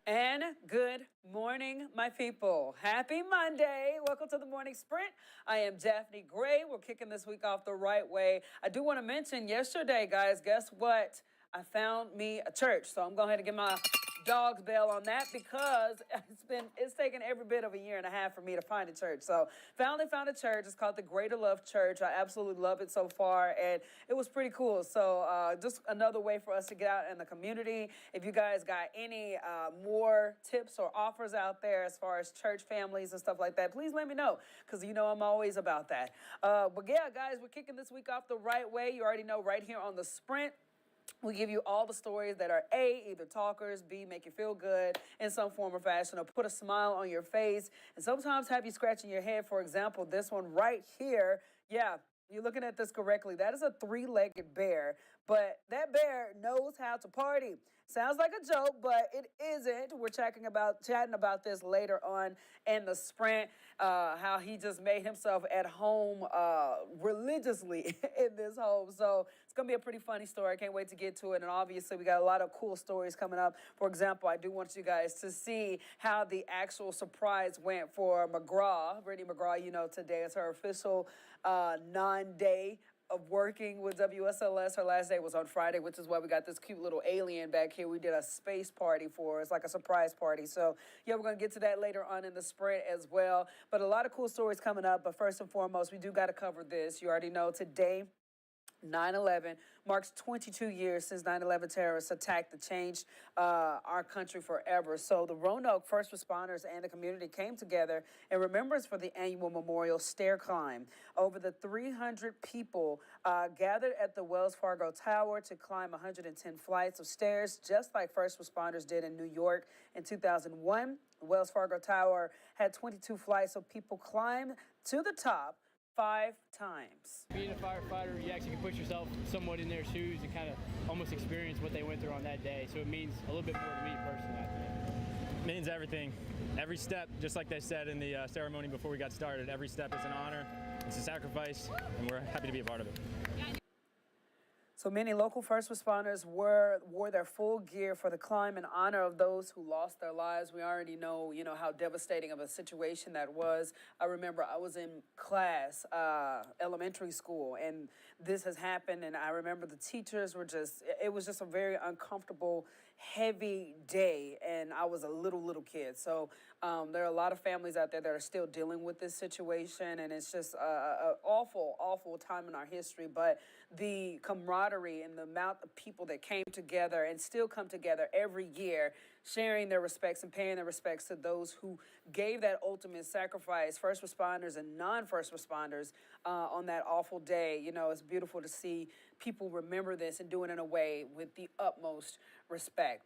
And good morning, my people. Happy Monday. Welcome to the morning sprint. I am Daphne Gray. We're kicking this week off the right way. I do want to mention yesterday, guys, guess what? I found me a church. So I'm going to give my dog's bell on that because it's taken every bit of a year and a half for me to find a church. So finally found a church. It's called the Greater Love Church. I absolutely love it so far, and it was pretty cool. So just another way for us to get out in the community. If you guys got any more tips or offers out there as far as church families and stuff like that, please let me know, because you know I'm always about that. But yeah, guys, we're kicking this week off the right way. You already know, right here on the sprint. We give you all the stories that are A, either talkers, B, make you feel good in some form or fashion, or put a smile on your face, and sometimes have you scratching your head. For example, this one right here, yeah, you're looking at this correctly. That is a three-legged bear, but that bear knows how to party. Sounds like a joke, but it isn't. We're chatting about this later on in the sprint, how he just made himself at home religiously in this home. So it's going to be a pretty funny story. I can't wait to get to it. And obviously, we got a lot of cool stories coming up. For example, I do want you guys to see how the actual surprise went for McGraw. Brittany McGraw, you know, today is her official non-day of working with WSLS. Her last day was on Friday, which is why we got this cute little alien back here. We did a space party for her. It's like a surprise party. So, yeah, we're going to get to that later on in the sprint as well. But a lot of cool stories coming up. But first and foremost, we do got to cover this. You already know today, 9/11 marks 22 years since 9/11 terrorists attacked that changed our country forever. So the Roanoke first responders and the community came together in remembrance for the annual Memorial Stair Climb. Over the 300 people gathered at the Wells Fargo Tower to climb 110 flights of stairs, just like first responders did in New York in 2001. The Wells Fargo Tower had 22 flights, so people climbed to the top 5 times. Being a firefighter, you actually can put yourself somewhat in their shoes and kind of almost experience what they went through on that day. So it means a little bit more to me personally, I think. It means everything. Every step, just like they said in the ceremony before we got started, every step is an honor, it's a sacrifice, and we're happy to be a part of it. So many local first responders wore their full gear for the climb in honor of those who lost their lives. We already know, how devastating of a situation that was. I remember I was in class, elementary school, and this has happened. And I remember the teachers were it was just a very uncomfortable, heavy day. And I was a little kid. So there are a lot of families out there that are still dealing with this situation. And it's just an awful time in our history. But the camaraderie and the amount of people that came together and still come together every year, sharing their respects and paying their respects to those who gave that ultimate sacrifice, first responders and non-first responders, on that awful day. It's beautiful to see people remember this and do it in a way with the utmost respect.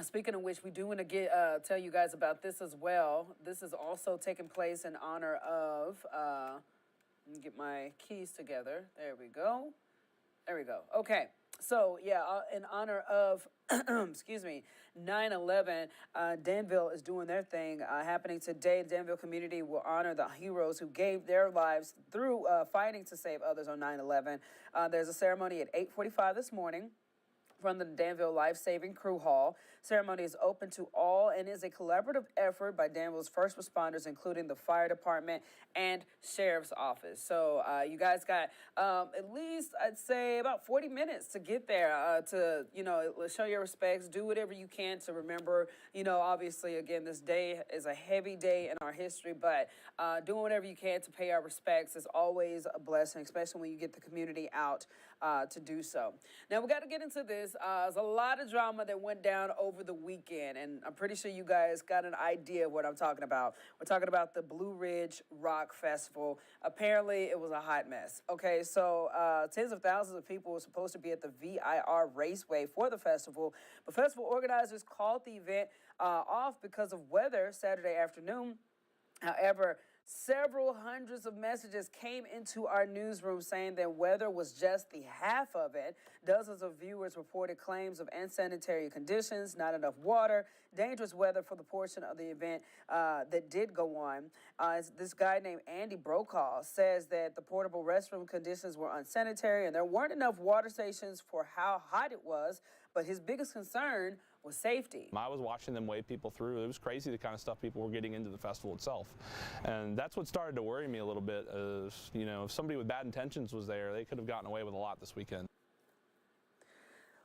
Speaking of which, we do want to tell you guys about this as well. This is also taking place in honor of, let me get my keys together. There we go. Okay. So, yeah, in honor of, 9/11, Danville is doing their thing happening today. The Danville community will honor the heroes who gave their lives through fighting to save others on 9/11. There's a ceremony at 8:45 this morning from the Danville Life Saving Crew Hall. Ceremony is open to all and is a collaborative effort by Danville's first responders, including the fire department and sheriff's office. So you guys got at least, I'd say, about 40 minutes to get there to, show your respects, do whatever you can to remember. Obviously, again, this day is a heavy day in our history, but doing whatever you can to pay our respects is always a blessing, especially when you get the community out to do so. Now, we got to get into this. There's a lot of drama that went down over the weekend, and I'm pretty sure you guys got an idea of what I'm talking about. We're talking about the Blue Ridge Rock Festival. Apparently, it was a hot mess. Okay, so tens of thousands of people were supposed to be at the VIR Raceway for the festival, but festival organizers called the event off because of weather Saturday afternoon. However, several hundreds of messages came into our newsroom saying that weather was just the half of it. Dozens of viewers reported claims of unsanitary conditions, not enough water, dangerous weather for the portion of the event that did go on. This guy named Andy Brokaw says that the portable restroom conditions were unsanitary and there weren't enough water stations for how hot it was. But his biggest concern was safety. I was watching them wave people through. It was crazy the kind of stuff people were getting into the festival itself. And that's what started to worry me a little bit is, you know, if somebody with bad intentions was there, they could have gotten away with a lot this weekend.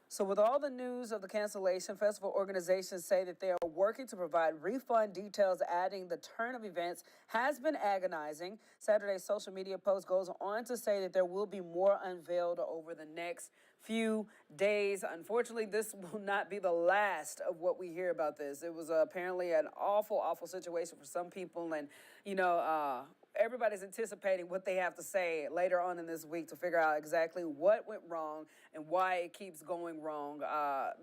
So with all the news of the cancellation, festival organizations say that they are working to provide refund details, adding the turn of events has been agonizing. Saturday's social media post goes on to say that there will be more unveiled over the next few days. Unfortunately, this will not be the last of what we hear about this. It was apparently an awful, awful situation for some people, and, you know, everybody's anticipating what they have to say later on in this week to figure out exactly what went wrong and why it keeps going wrong.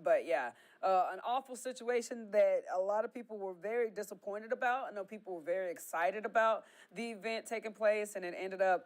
But yeah, an awful situation that a lot of people were very disappointed about. I know people were very excited about the event taking place, and it ended up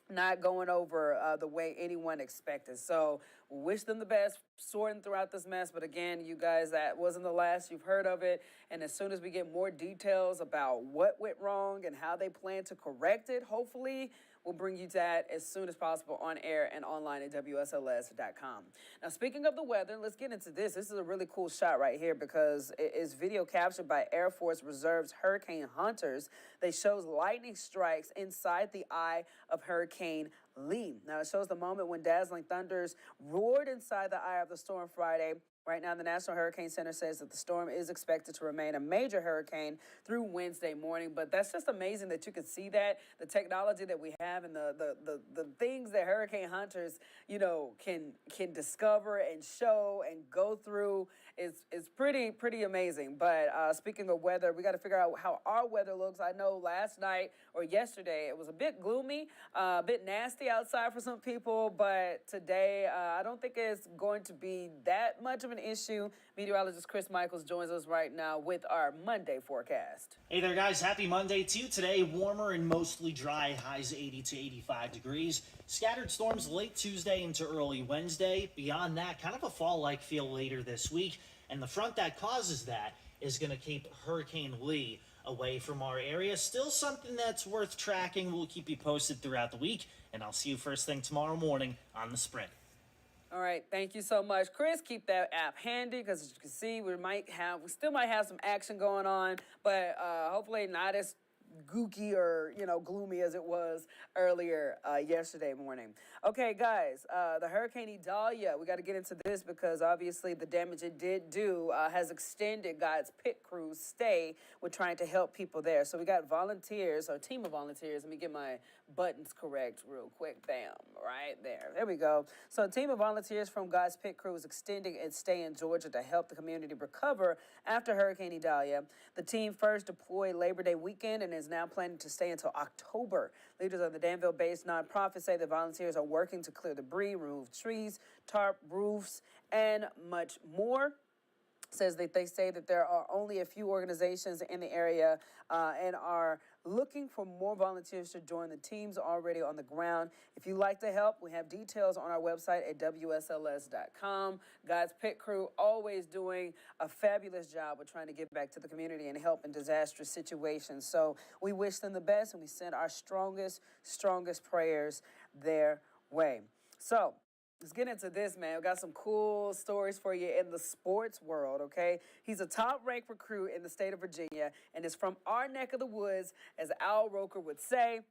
not going over the way anyone expected. So wish them the best sorting throughout this mess. But again, you guys, that wasn't the last you've heard of it. And as soon as we get more details about what went wrong and how they plan to correct it, hopefully we'll bring you that as soon as possible on air and online at WSLS.com. Now, speaking of the weather, let's get into this. This is a really cool shot right here because it is video captured by Air Force Reserve's hurricane hunters. They shows lightning strikes inside the eye of Hurricane Lee. Now, it shows the moment when dazzling thunders roared inside the eye of the storm Friday. Right now, the National Hurricane Center says that the storm is expected to remain a major hurricane through Wednesday morning. But that's just amazing that you can see that, the technology that we have and the things that hurricane hunters, you know, can discover and show and go through is pretty amazing. But speaking of weather, we got to figure out how our weather looks. I know last night or yesterday it was a bit gloomy, a bit nasty outside for some people. But today, I don't think it's going to be that much of an issue. Meteorologist Chris Michaels joins us right now with our Monday forecast. Hey there, guys. Happy Monday to you. Today, warmer and mostly dry, highs 80 to 85 degrees. Scattered storms late Tuesday into early Wednesday. Beyond that, kind of a fall-like feel later this week. And the front that causes that is going to keep Hurricane Lee away from our area. Still something that's worth tracking. We'll keep you posted throughout the week. And I'll see you first thing tomorrow morning on The Sprint. All right, thank you so much, Chris. Keep that app handy because as you can see, we still might have some action going on, but hopefully not as gooky or, you know, gloomy as it was earlier yesterday morning. Okay, guys, the Hurricane Idalia, we got to get into this because obviously the damage it did do has extended God's pit crew's stay with trying to help people there. So we got volunteers, or a team of volunteers. Let me get my buttons correct real quick. Bam, right there. There we go. So a team of volunteers from God's pit crew is extending its stay in Georgia to help the community recover after Hurricane Idalia. The team first deployed Labor Day weekend and is now planning to stay until October. Leaders of the Danville-based nonprofit say the volunteers are working to clear debris, remove trees, tarp roofs, and much more. Says that they say that there are only a few organizations in the area and are looking for more volunteers to join. The teams already on the ground. If you'd like to help, we have details on our website at WSLS.com. God's Pit Crew always doing a fabulous job of trying to give back to the community and help in disastrous situations. So we wish them the best and we send our strongest prayers their way. So let's get into this, man. We got some cool stories for you in the sports world, okay? He's a top-ranked recruit in the state of Virginia and is from our neck of the woods, as Al Roker would say.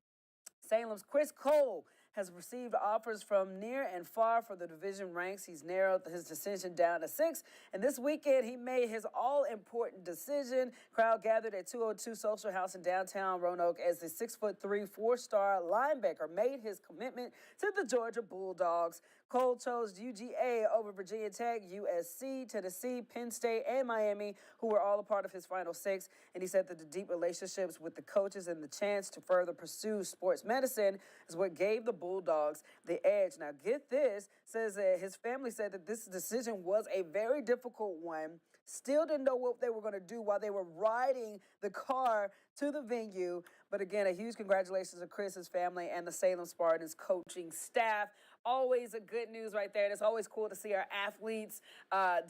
Salem's Chris Cole has received offers from near and far for the division ranks. He's narrowed his decision down to 6. And this weekend, he made his all-important decision. Crowd gathered at 202 Social House in downtown Roanoke as the 6'3", 4-star linebacker made his commitment to the Georgia Bulldogs. Cole chose UGA over Virginia Tech, USC, Tennessee, Penn State, and Miami, who were all a part of his final 6. And he said that the deep relationships with the coaches and the chance to further pursue sports medicine is what gave the Bulldogs the edge. Now, get this, says that his family said that this decision was a very difficult one. Still didn't know what they were going to do while they were riding the car to the venue. But again, a huge congratulations to Chris, his family, and the Salem Spartans coaching staff. always a good news right there. And it's always cool to see our athletes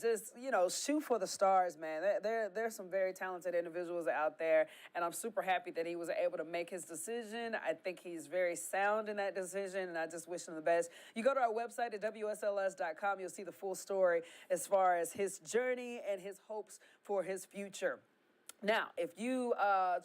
just, shoot for the stars, man. There's some very talented individuals out there, and I'm super happy that he was able to make his decision. I think he's very sound in that decision, and I just wish him the best. You go to our website at WSLS.com, you'll see the full story as far as his journey and his hopes for his future. Now, if you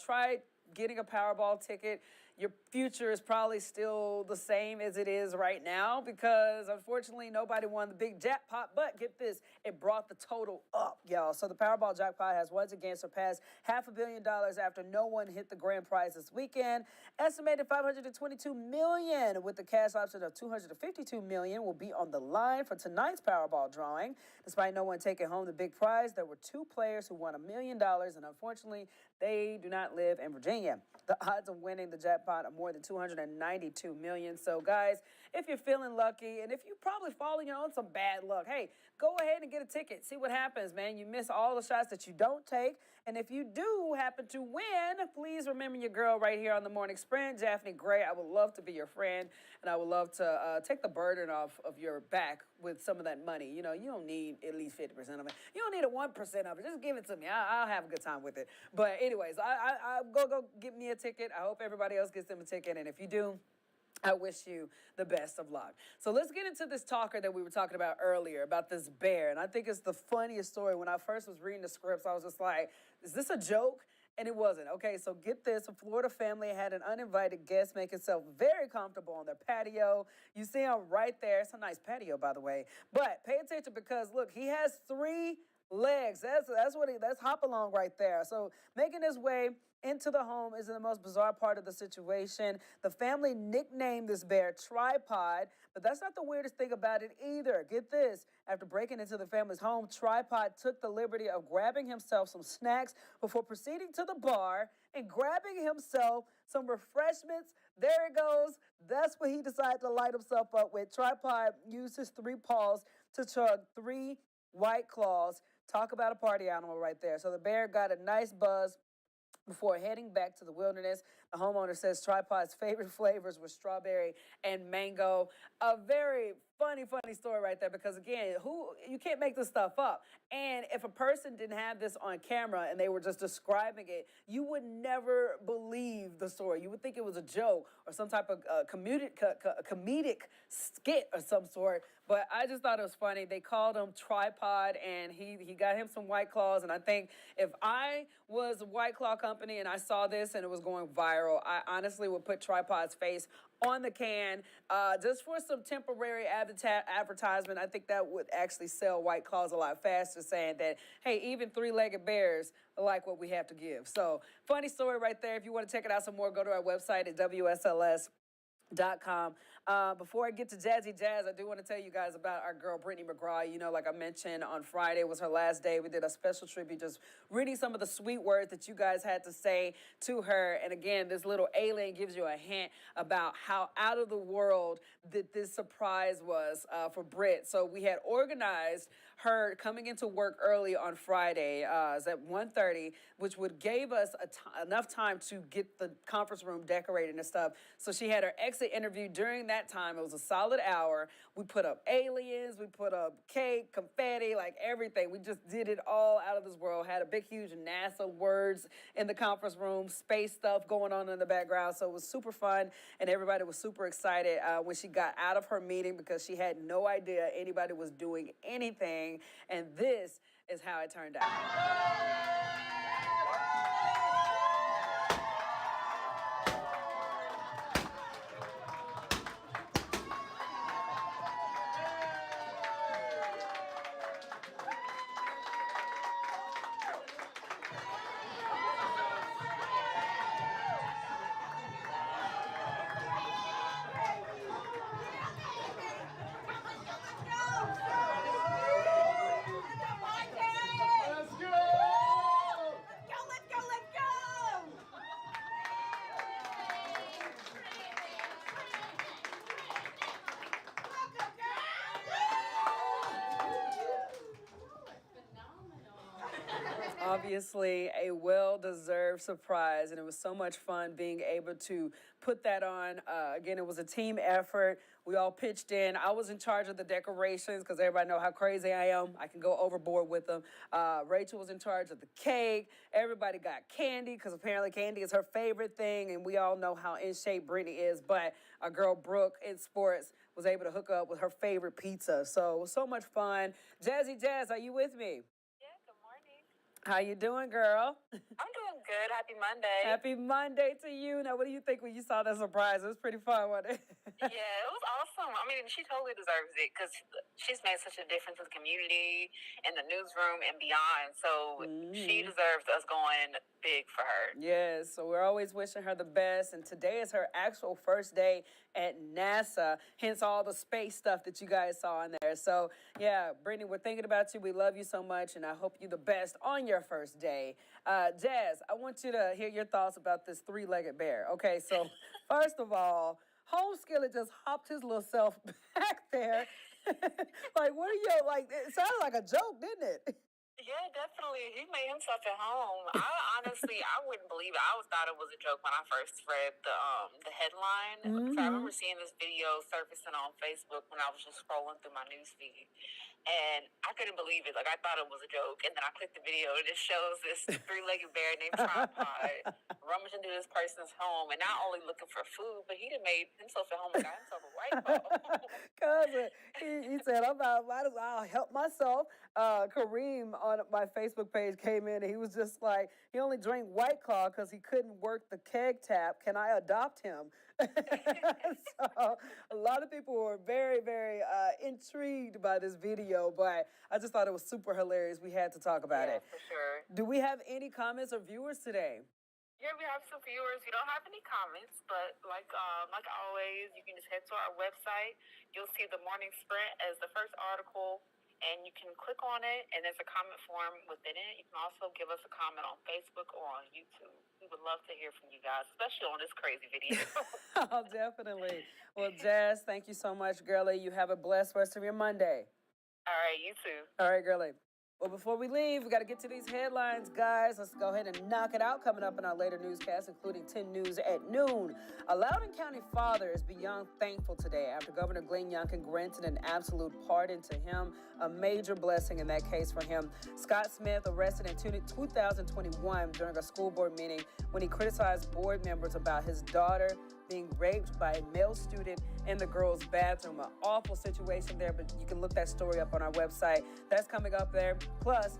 tried getting a Powerball ticket, your future is probably still the same as it is right now because, unfortunately, nobody won the big jackpot. But get this, it brought the total up, y'all. So the Powerball jackpot has once again surpassed $500 million after no one hit the grand prize this weekend. Estimated $522 million, with the cash option of $252 million, will be on the line for tonight's Powerball drawing. Despite no one taking home the big prize, there were two players who won $1 million, and unfortunately, they do not live in Virginia. The odds of winning the jackpot are more than $292 million. So, guys, if you're feeling lucky, and if you're probably falling on some bad luck, hey, go ahead and get a ticket. See what happens, man. You miss all the shots that you don't take. And if you do happen to win, please remember your girl right here on the Morning Sprint, Daphne Gray. I would love to be your friend, and I would love to take the burden off of your back with some of that money. You don't need at least 50% of it. You don't need a 1% of it. Just give it to me. I'll have a good time with it. But anyways, I go get me a ticket. I hope everybody else gets them a ticket. And if you do, I wish you the best of luck. So let's get into this talker that we were talking about earlier, about this bear. And I think it's the funniest story. When I first was reading the scripts, I was just like, is this a joke? And it wasn't. Okay, so get this. A Florida family had an uninvited guest make himself very comfortable on their patio. You see him right there. It's a nice patio, by the way. But pay attention because, look, he has 3 legs. That's hop along right there. So making his way into the home is the most bizarre part of the situation. The family nicknamed this bear Tripod, but that's not the weirdest thing about it either. Get this. After breaking into the family's home, Tripod took the liberty of grabbing himself some snacks before proceeding to the bar and grabbing himself some refreshments. There it goes. That's what he decided to light himself up with. Tripod used his 3 paws to chug 3 White Claws. Talk about a party animal right there. So the bear got a nice buzz before heading back to the wilderness. The homeowner says Tripod's favorite flavors were strawberry and mango. A very funny story right there because, again, you can't make this stuff up. And if a person didn't have this on camera and they were just describing it, you would never believe the story. You would think it was a joke or some type of comedic skit or some sort. But I just thought it was funny. They called him Tripod, and he got him some White Claws. And I think if I was a White Claw company and I saw this and it was going viral, I honestly would put Tripod's face on the can just for some temporary advertisement. I think that would actually sell White Claws a lot faster, saying that, hey, even 3-legged bears like what we have to give. So funny story right there. If you want to check it out some more, go to our website at WSLS.com. Before I get to Jazzy Jazz, I do want to tell you guys about our girl Brittany McGraw. Like I mentioned, on Friday was her last day. We did a special tribute, just reading some of the sweet words that you guys had to say to her. And again, this little alien gives you a hint about how out of the world that this surprise was for Britt. So we had organized her coming into work early on Friday. It was at 1:30, which would gave us enough time to get the conference room decorated and stuff. So she had her exit interview during that time. It was a solid hour. We put up aliens, we put up cake, confetti, like everything. We just did it all out of this world. Had a big, huge NASA words in the conference room, space stuff going on in the background. So it was super fun, and everybody was super excited when she got out of her meeting because she had no idea anybody was doing anything. And this is how it turned out. Obviously, a well-deserved surprise, and it was so much fun being able to put that on. Again, it was a team effort. We all pitched in. I was in charge of the decorations because everybody know how crazy I am. I can go overboard with them. Rachel was in charge of the cake. Everybody got candy because apparently candy is her favorite thing, and we all know how in shape Brittany is. But our girl Brooke in sports was able to hook up with her favorite pizza. So it was so much fun. Jazzy Jazz, are you with me? Yeah, good morning. How you doing, girl? I'm doing good. Happy Monday. Happy Monday to you. Now, what do you think when you saw that surprise? It was pretty fun, wasn't it? Yeah, it was awesome. I mean, she totally deserves it because she's made such a difference in the community, in the newsroom, and beyond. So she deserves us going big for her. Yes, so we're always wishing her the best. And today is her actual first day at NASA, hence all the space stuff that you guys saw in there. So, yeah, Brittany, we're thinking about you. We love you so much, and I hope you the best on your first day. Jazz, I want you to hear your thoughts about this three-legged bear. Okay, so first of all, Home Skillet just hopped his little self back there. Like, what are you, like, it sounded like a joke, didn't it? Yeah, definitely. He made himself at home. I wouldn't believe it. I thought it was a joke when I first read the headline. So I remember seeing this video surfacing on Facebook when I was just scrolling through my news feed, and I couldn't believe it. Like, I thought it was a joke, and then I clicked the video, and it shows this three-legged bear named Tripod rummaging through this person's home, and not only looking for food, but he done made himself at home and got himself a white ball. Cousin, he said, might as well help myself. Kareem on my Facebook page came in and he was just like, he only drank White Claw because he couldn't work the keg tap. Can I adopt him? So a lot of people were very, very intrigued by this video, but I just thought it was super hilarious. We had to talk about it. For sure. Do we have any comments or viewers today? Yeah, we have some viewers. We don't have any comments, but like always, you can just head to our website. You'll see the Morning Sprint as the first article, and you can click on it, and there's a comment form within it. You can also give us a comment on Facebook or on YouTube. We would love to hear from you guys, especially on this crazy video. Oh, definitely. Well, Jazz, thank you so much, girlie. You have a blessed rest of your Monday. All right, you too. All right, girlie. Well, before we leave, we got to get to these headlines, guys. Let's go ahead and knock it out. Coming up in our later newscast, including 10 News at noon. A Loudoun County father is beyond thankful today after Governor Glenn Youngkin granted an absolute pardon to him, a major blessing in that case for him. Scott Smith arrested in 2021 during a school board meeting when he criticized board members about his daughter being raped by a male student in the girls' bathroom. An awful situation there, but you can look that story up on our website. That's coming up there. Plus,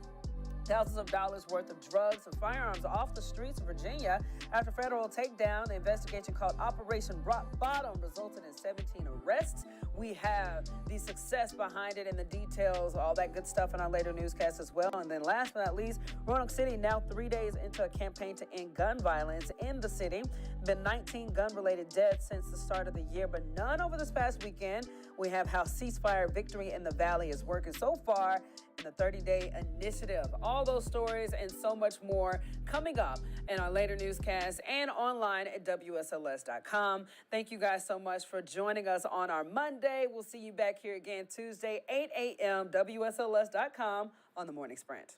thousands of dollars worth of drugs and firearms off the streets of Virginia after federal takedown. The investigation called Operation Rock Bottom resulted in 17 arrests. We have the success behind it and the details, all that good stuff in our later newscast as well. And then last but not least, Roanoke City now 3 days into a campaign to end gun violence in the city. Been 19 gun-related deaths since the start of the year, but none over this past weekend. We have how ceasefire victory in the Valley is working so far in the 30-day initiative. All those stories and so much more coming up in our later newscast and online at WSLS.com. Thank you guys so much for joining us on our Monday. We'll see you back here again Tuesday, 8 a.m., WSLS.com on the Morning Sprint.